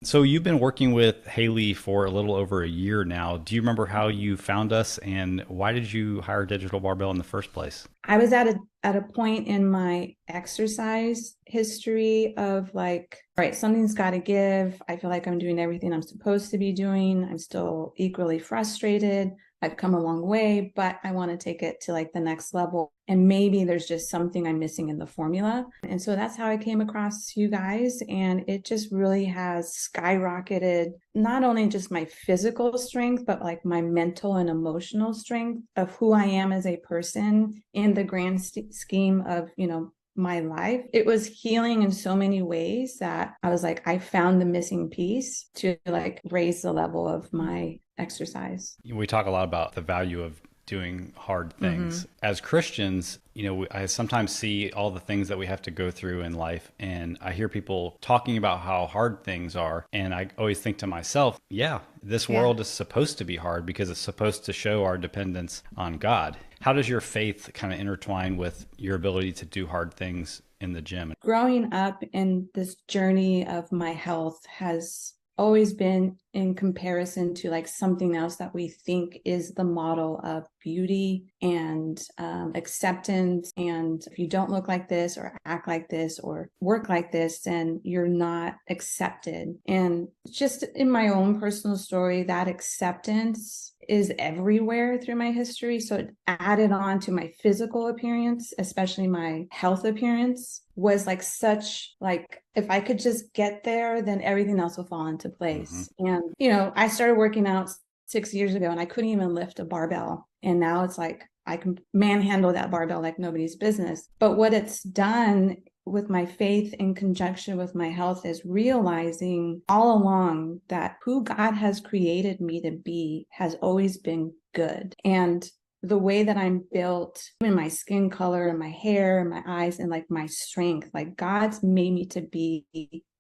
So you've been working with Haley for a little over a year now. Do you remember how you found us and why did you hire Digital Barbell in the first place? I was at a point in my exercise history of like, all right, something's got to give. I feel like I'm doing everything I'm supposed to be doing. I'm still equally frustrated. I've come a long way, but I want to take it to like the next level. And maybe there's just something I'm missing in the formula. And so that's how I came across you guys. And it just really has skyrocketed not only just my physical strength, but like my mental and emotional strength of who I am as a person in the grand scheme of, my life. It was healing in so many ways that I was like, I found the missing piece to like raise the level of my exercise. We talk a lot about the value of doing hard Mm-hmm. things. As Christians, I sometimes see all the things that we have to go through in life, and I hear people talking about how hard things are. And I always think to myself, yeah, this Yeah. world is supposed to be hard because it's supposed to show our dependence on God. How does your faith kind of intertwine with your ability to do hard things in the gym? Growing up in this journey of my health has always been in comparison to like something else that we think is the model of beauty and acceptance. And if you don't look like this or act like this or work like this, then you're not accepted. And just in my own personal story, that acceptance is everywhere through my history. So it added on to my physical appearance, especially my health appearance, was like such like if I could just get there, then everything else will fall into Mm-hmm. place. And I started working out 6 years ago and I couldn't even lift a barbell. And now it's like I can manhandle that barbell like nobody's business. But what it's done with my faith in conjunction with my health is realizing all along that who God has created me to be has always been good. And the way that I'm built in my skin color and my hair and my eyes and like my strength, like God's made me to be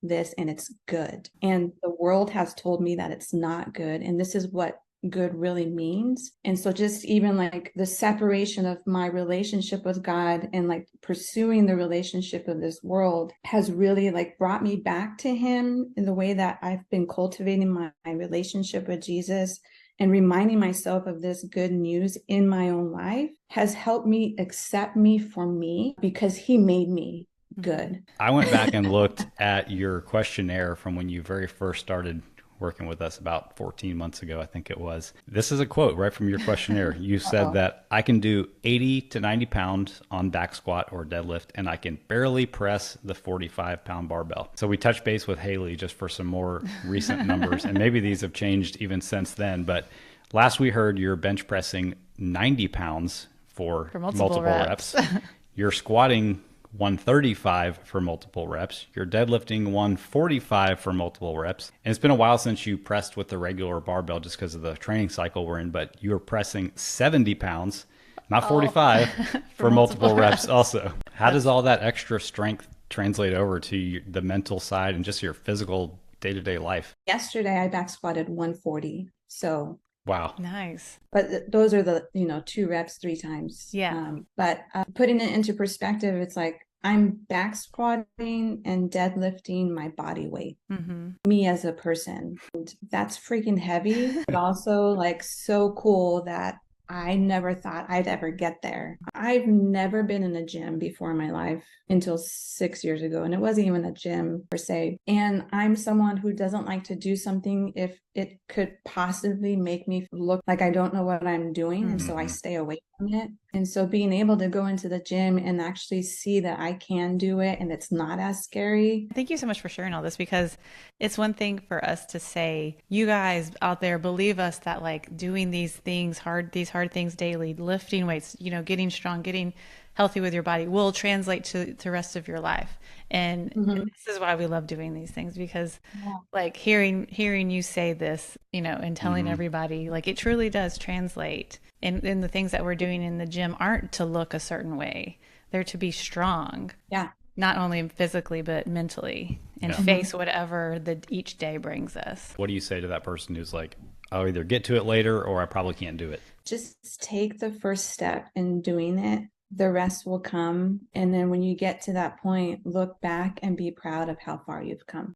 this and it's good. And the world has told me that it's not good. And this is what good really means. And so just even like the separation of my relationship with God and like pursuing the relationship of this world has really like brought me back to him in the way that I've been cultivating my relationship with Jesus and reminding myself of this good news in my own life has helped me accept me for me because he made me good. I went back and looked at your questionnaire from when you very first started working with us about 14 months ago, I think it was. This is a quote right from your questionnaire. You said Uh-oh. that I can do 80 to 90 pounds on back squat or deadlift, and I can barely press the 45-pound barbell. So we touched base with Haley just for some more recent numbers, and maybe these have changed even since then. But last we heard, you're bench pressing 90 pounds for For multiple multiple reps. reps. You're squatting 135 for multiple reps. You're deadlifting 145 for multiple reps. And it's been a while since you pressed with the regular barbell just because of the training cycle we're in, but you're pressing 70 pounds, not Oh, 45, for for multiple multiple reps reps. also. How does all that extra strength translate over to the mental side and just your physical day-to-day life? Yesterday I back squatted 140. So Wow. Nice. but those are the 2 reps 3 times. Yeah. But putting it into perspective, it's like I'm back squatting and deadlifting my body weight, Hmm. me as a person. And that's freaking heavy, but also like so cool that I never thought I'd ever get there. I've never been in a gym before in my life until 6 years ago, and it wasn't even a gym per se. And I'm someone who doesn't like to do something if it could possibly make me look like I don't know what I'm doing. And so I Mm-hmm. stay away from it. And so being able to go into the gym and actually see that I can do it and it's not as scary. Thank you so much for sharing all this because it's one thing for us to say, you guys out there believe us that like doing these hard things daily, lifting weights, getting strong, getting healthy with your body will translate to the rest of your life. And Mhm. this is why we love doing these things because Yeah. like hearing you say this, and telling Mm-hmm. everybody, like it truly does translate. And the things that we're doing in the gym aren't to look a certain way. They're to be strong, Yeah. not only physically but mentally, and Yeah. Mhm. face whatever the each day brings us. What do you say to that person who's like, I'll either get to it later or I probably can't do it? Just take the first step in doing it. The rest will come. And then when you get to that point, look back and be proud of how far you've come.